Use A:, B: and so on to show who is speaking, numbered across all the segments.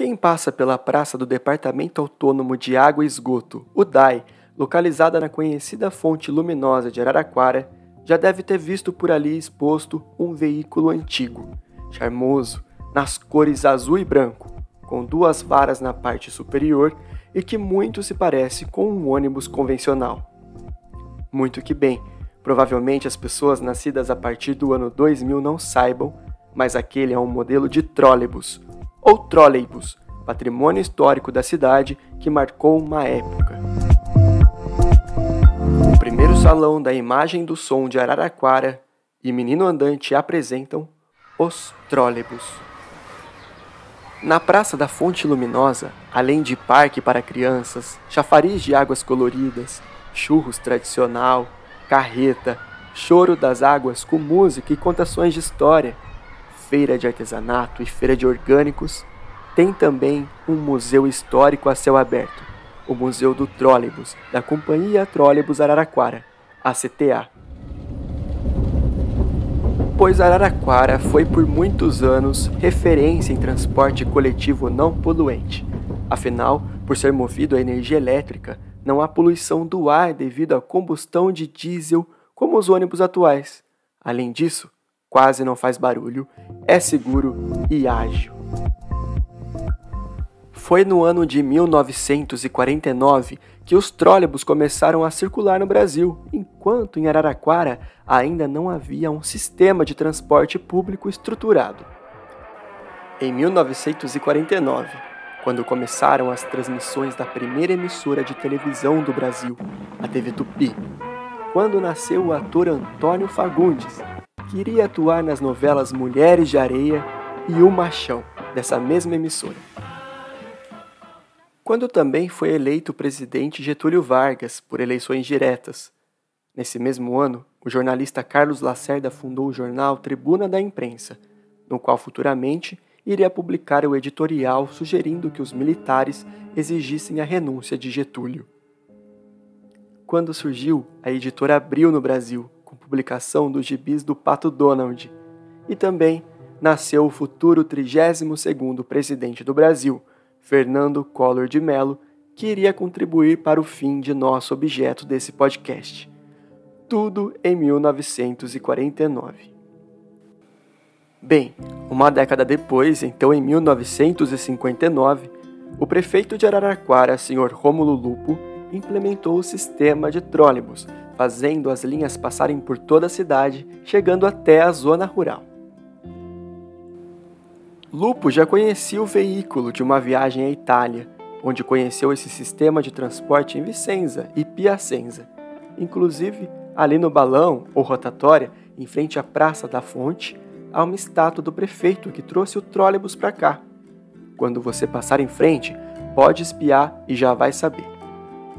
A: Quem passa pela praça do Departamento Autônomo de Água e Esgoto, o DAE, localizada na conhecida fonte luminosa de Araraquara, já deve ter visto por ali exposto um veículo antigo, charmoso, nas cores azul e branco, com duas varas na parte superior e que muito se parece com um ônibus convencional. Muito que bem, provavelmente as pessoas nascidas a partir do ano 2000 não saibam, mas aquele é um modelo de trólebus, ou trolleybus, patrimônio histórico da cidade que marcou uma época. O primeiro salão da imagem do som de Araraquara e Menino Andante apresentam os trólebus. Na Praça da Fonte Luminosa, além de parque para crianças, chafariz de águas coloridas, churros tradicional, carreta, choro das águas com música e contações de história, feira de artesanato e feira de orgânicos, tem também um museu histórico a céu aberto, o Museu do Trólebus, da Companhia Trólebus Araraquara, a CTA. Pois Araraquara foi por muitos anos referência em transporte coletivo não poluente. Afinal, por ser movido a energia elétrica, não há poluição do ar devido à combustão de diesel como os ônibus atuais. Além disso, quase não faz barulho, é seguro e ágil. Foi no ano de 1949 que os trólebus começaram a circular no Brasil, enquanto em Araraquara ainda não havia um sistema de transporte público estruturado. Em 1949, quando começaram as transmissões da primeira emissora de televisão do Brasil, a TV Tupi, quando nasceu o ator Antônio Fagundes, que iria atuar nas novelas Mulheres de Areia e O Machão, dessa mesma emissora. Quando também foi eleito o presidente Getúlio Vargas por eleições diretas. Nesse mesmo ano, o jornalista Carlos Lacerda fundou o jornal Tribuna da Imprensa, no qual futuramente iria publicar o editorial sugerindo que os militares exigissem a renúncia de Getúlio. Quando surgiu a editora Abril no Brasil, com publicação dos gibis do Pato Donald, e também nasceu o futuro 32º presidente do Brasil, Fernando Collor de Mello, que iria contribuir para o fim de nosso objeto desse podcast. Tudo em 1949. Bem, uma década depois, então em 1959, o prefeito de Araraquara, Sr. Rômulo Lupo, implementou o sistema de trólebus, fazendo as linhas passarem por toda a cidade, chegando até a zona rural. Lupo já conhecia o veículo de uma viagem à Itália, onde conheceu esse sistema de transporte em Vicenza e Piacenza. Inclusive, ali no balão, ou rotatória, em frente à Praça da Fonte, há uma estátua do prefeito que trouxe o trólebus para cá. Quando você passar em frente, pode espiar e já vai saber.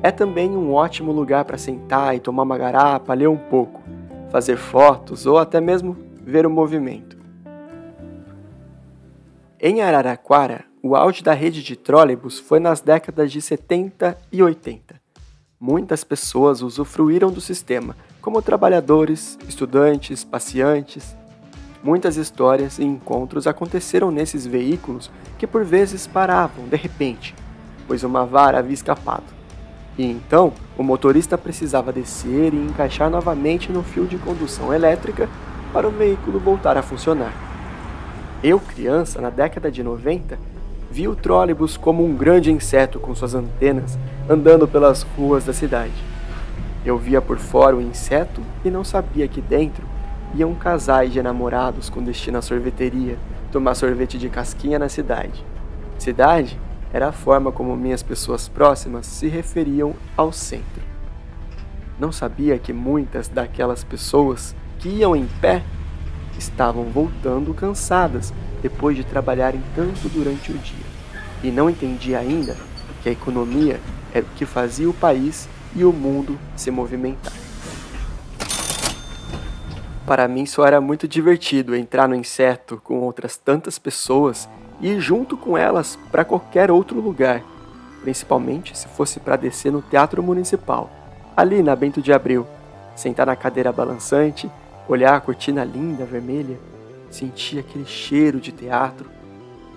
A: É também um ótimo lugar para sentar e tomar uma garapa, ler um pouco, fazer fotos ou até mesmo ver o movimento. Em Araraquara, o auge da rede de trólebus foi nas décadas de 70 e 80. Muitas pessoas usufruíram do sistema, como trabalhadores, estudantes, passeantes. Muitas histórias e encontros aconteceram nesses veículos que por vezes paravam de repente, pois uma vara havia escapado. E então, o motorista precisava descer e encaixar novamente no fio de condução elétrica para o veículo voltar a funcionar. Eu, criança, na década de 90, vi o trólebus como um grande inseto com suas antenas andando pelas ruas da cidade. Eu via por fora o inseto e não sabia que dentro iam casais de namorados com destino à sorveteria, tomar sorvete de casquinha na cidade. Cidade era a forma como minhas pessoas próximas se referiam ao centro. Não sabia que muitas daquelas pessoas que iam em pé estavam voltando cansadas depois de trabalharem tanto durante o dia. E não entendia ainda que a economia era o que fazia o país e o mundo se movimentar. Para mim só era muito divertido entrar no inseto com outras tantas pessoas e ir junto com elas para qualquer outro lugar, principalmente se fosse para descer no Teatro Municipal, ali na Bento de Abreu, sentar na cadeira balançante, olhar a cortina linda vermelha, sentir aquele cheiro de teatro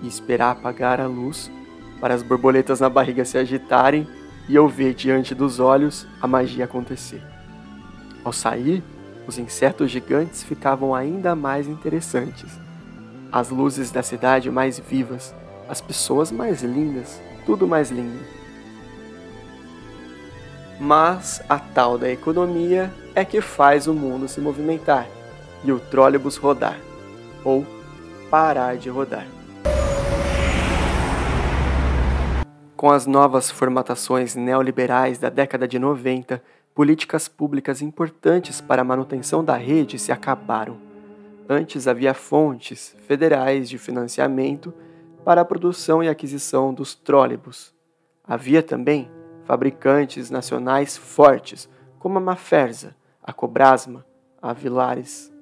A: e esperar apagar a luz para as borboletas na barriga se agitarem e eu ver diante dos olhos a magia acontecer. Ao sair, os insetos gigantes ficavam ainda mais interessantes. As luzes da cidade mais vivas, as pessoas mais lindas, tudo mais lindo. Mas a tal da economia é que faz o mundo se movimentar e o trólebus rodar, ou parar de rodar. Com as novas formatações neoliberais da década de 90, políticas públicas importantes para a manutenção da rede se acabaram. Antes havia fontes federais de financiamento para a produção e aquisição dos trólebus. Havia também fabricantes nacionais fortes, como a Maferza, a Cobrasma, a Vilares.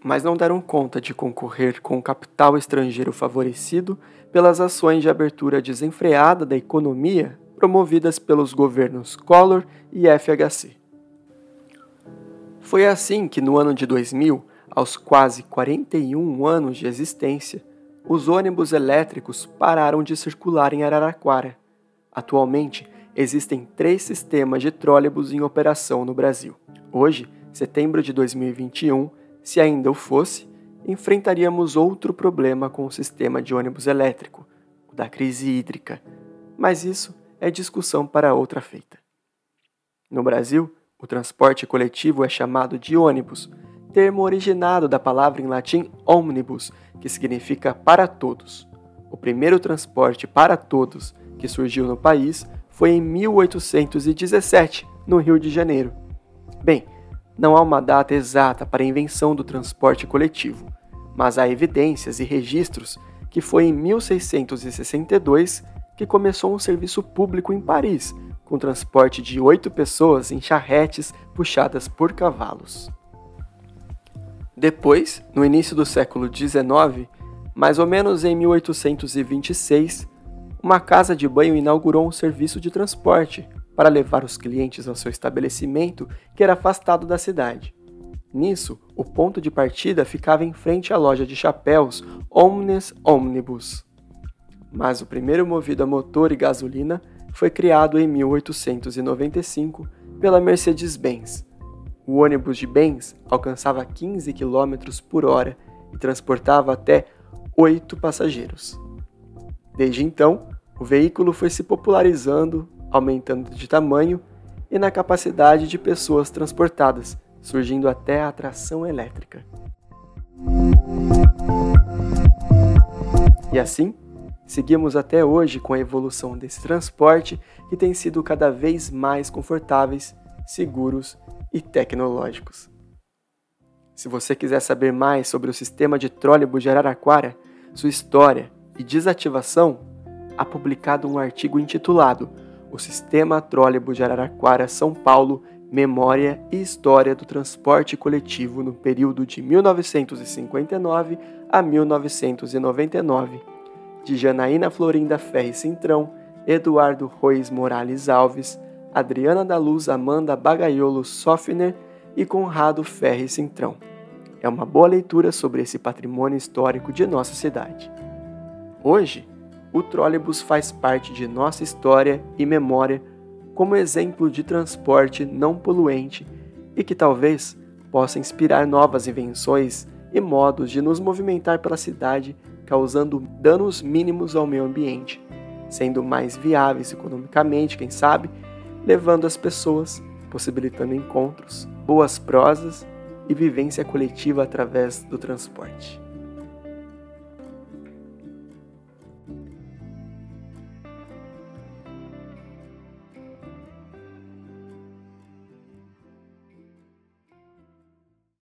A: Mas não deram conta de concorrer com o capital estrangeiro favorecido pelas ações de abertura desenfreada da economia promovidas pelos governos Collor e FHC. Foi assim que no ano de 2000, aos quase 41 anos de existência, os ônibus elétricos pararam de circular em Araraquara. Atualmente, existem 3 sistemas de trólebus em operação no Brasil. Hoje, setembro de 2021, se ainda o fosse, enfrentaríamos outro problema com o sistema de ônibus elétrico, o da crise hídrica. Mas isso é discussão para outra feita. No Brasil, o transporte coletivo é chamado de ônibus, termo originado da palavra em latim omnibus, que significa para todos. O primeiro transporte para todos que surgiu no país foi em 1817, no Rio de Janeiro. Bem, não há uma data exata para a invenção do transporte coletivo, mas há evidências e registros que foi em 1662 que começou um serviço público em Paris, com transporte de 8 pessoas em charretes puxadas por cavalos. Depois, no início do século XIX, mais ou menos em 1826, uma casa de banho inaugurou um serviço de transporte para levar os clientes ao seu estabelecimento, que era afastado da cidade. Nisso, o ponto de partida ficava em frente à loja de chapéus Omnes Omnibus. Mas o primeiro movido a motor e gasolina foi criado em 1895 pela Mercedes-Benz. O ônibus de Benz alcançava 15 km por hora e transportava até 8 passageiros. Desde então, o veículo foi se popularizando, aumentando de tamanho e na capacidade de pessoas transportadas, surgindo até a tração elétrica. E assim, seguimos até hoje com a evolução desse transporte que tem sido cada vez mais confortáveis, seguros e tecnológicos. Se você quiser saber mais sobre o sistema de trólebus de Araraquara, sua história e desativação, há publicado um artigo intitulado O Sistema Trólebus de Araraquara, São Paulo, Memória e História do Transporte Coletivo no período de 1959 a 1999, de Janaína Florinda Ferri Cintrão, Eduardo Ruiz Morales Alves, Adriana da Luz Amanda Bagaiolo Sofner e Conrado Ferri Cintrão. É uma boa leitura sobre esse patrimônio histórico de nossa cidade. Hoje, o trólebus faz parte de nossa história e memória como exemplo de transporte não poluente e que talvez possa inspirar novas invenções e modos de nos movimentar pela cidade, causando danos mínimos ao meio ambiente, sendo mais viáveis economicamente, quem sabe, levando as pessoas, possibilitando encontros, boas prosas e vivência coletiva através do transporte.